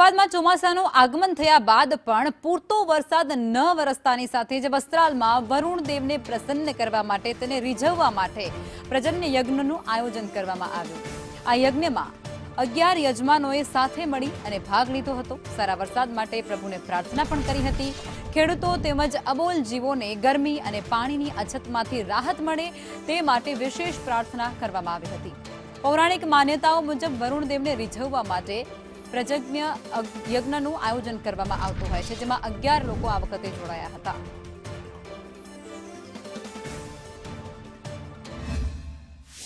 અમદાવાદમાં ચોમાસાનું આગમન થયા બાદ પણ પૂરતો વરસાદ ન વરસતાની સાથે જ વસ્ત્રાલમાં વરુણ દેવને પ્રસન્ન કરવા માટે તેને રીઝવવા માટે પ્રજન્ય યજ્ઞનું આયોજન કરવામાં આવ્યું। આ યજ્ઞમાં 11 યજમાનોએ સાથે મળી અને ભાગ લીધો હતો। સારા વરસાદ માટે પ્રભુને પ્રાર્થના પણ કરી હતી। ખેડૂતો તેમજ અબોલ જીવોને ગરમી અને પાણીની અછતમાંથી રાહત મળે તે માટે વિશેષ પ્રાર્થના કરવામાં આવી હતી। પૌરાણિક માન્યતાઓ મુજબ વરુણ દેવને રીઝવવા માટે પ્રજ્ઞ યજ્ઞનું આયોજન કરવામાં આવતું હોય છે, જેમાં 11 લોકો આ વખતે જોડાયા હતા।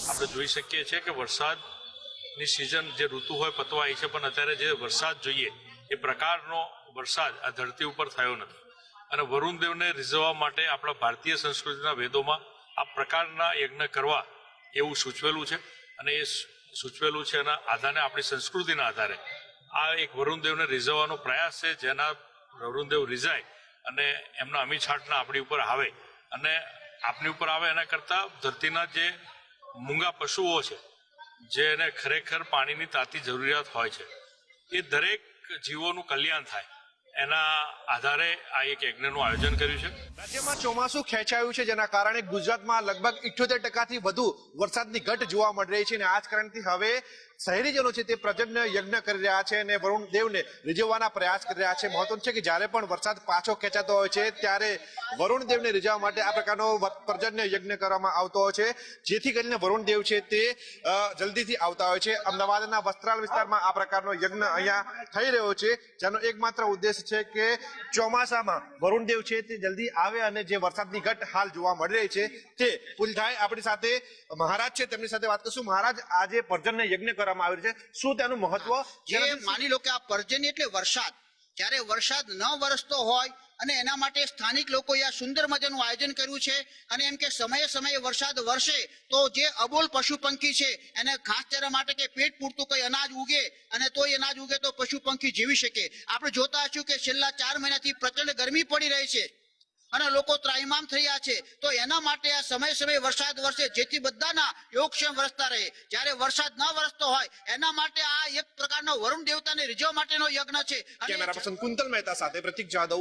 આપણે જોઈ શકીએ છીએ કે વરસાદની સિઝન જે ઋતુ હોય પતવા આવી છે, પણ અત્યારે જે વરસાદ જોઈએ એ પ્રકારનો વરસાદ આ ધરતી ઉપર થયો નથી અને વરુણ દેવને રીઝવવા માટે આપણા ભારતીય સંસ્કૃતિના વેદોમાં આ પ્રકારના યજ્ઞ કરવા એવું સૂચવેલું છે અને એ સૂચવેલું છે એના આધારે આપણી સંસ્કૃતિના આધારે આ એક વરુણદેવને રીઝવવાનો પ્રયાસ છે, જેના વરુણદેવ રીઝાય અને એમના અમી છાંટના આપણી ઉપર આવે અને આપણી ઉપર આવે એના કરતાં ધરતીના જે મૂંગા પશુઓ છે જેને ખરેખર પાણીની તાતી જરૂરિયાત હોય છે એ દરેક જીવોનું કલ્યાણ થાય એના આધારે આ એક યજ્ઞનું આયોજન કર્યું છે। રાજ્યમાં ચોમાસું ખેંચાયું છે, જેના કારણે ગુજરાતમાં લગભગ 78% વધુ વરસાદની ઘટ જોવા મળી રહી છે અને આ જ કારણથી હવે શહેરીજનો છે તે પ્રજન્ય યજ્ઞ કરી રહ્યા છે અને વરુણ દેવને રીઝવવાના પ્રયાસ કરી રહ્યા છે। મહત્વનું છે કે જ્યારે પણ વરસાદ પાછો ખેંચાતો હોય છે ત્યારે વરુણ દેવને રીઝવવા માટે આ પ્રકારનો પ્રજન્ય યજ્ઞ કરવામાં આવતો હોય છે, જેથી કરીને વરુણ દેવ છે તે જલ્દીથી આવતા હોય છે। અમદાવાદના વસ્ત્રાલ વિસ્તારમાં આ પ્રકારનો યજ્ઞ અહીંયા થઈ રહ્યો છે, જેનો એકમાત્ર ઉદ્દેશ છે કે ચોમાસામાં વરુણ દેવ છે તે જલ્દી આવે અને જે વરસાદની ઘટ હાલ જોવા મળી રહી છે તે પૂરી થાય। આપણી સાથે મહારાજ છે, તેમની સાથે વાત કરશું। મહારાજ, આજે પર્જન્ય યજ્ઞ કરવામાં આવ્યું છે, શું તેનું મહત્વ? જે માની લો કે આ પર્જન્ય એટલે વરસાદ, જ્યારે વરસાદ ન વરસતો હોય અને એના માટે સ્થાનિક લોકોએ આ સુંદર મજાનું આયોજન કર્યું છે અને એમ કે સમયે સમયે વરસાદ વરસે તો જે અબોલ પશુ પંખી છે એને ઘાસચારા માટે કે પેટ પૂરતું કોઈ અનાજ ઉગે અને તો અનાજ ઉગે તો પશુ પંખી જીવી શકે। આપણે જોતા હશું કે છેલ્લા 4 મહિનાથી પ્રચંડ ગરમી પડી રહી છે અને લોકો ત્રાહિમામ થયા છે, તો એના માટે આ સમય સમયે વરસાદ વરસે જેથી બધાના યોગક્ષેમ વરસતા રહે। જ્યારે વરસાદ ન વરસતો હોય એના માટે આ એક પ્રકારનો વરુણ દેવતાને રીઝવવા માટેનો યજ્ઞ છે। કેમેરા પર્સન કુંતલ મહેતા સાથે પ્રતીક જાદવ,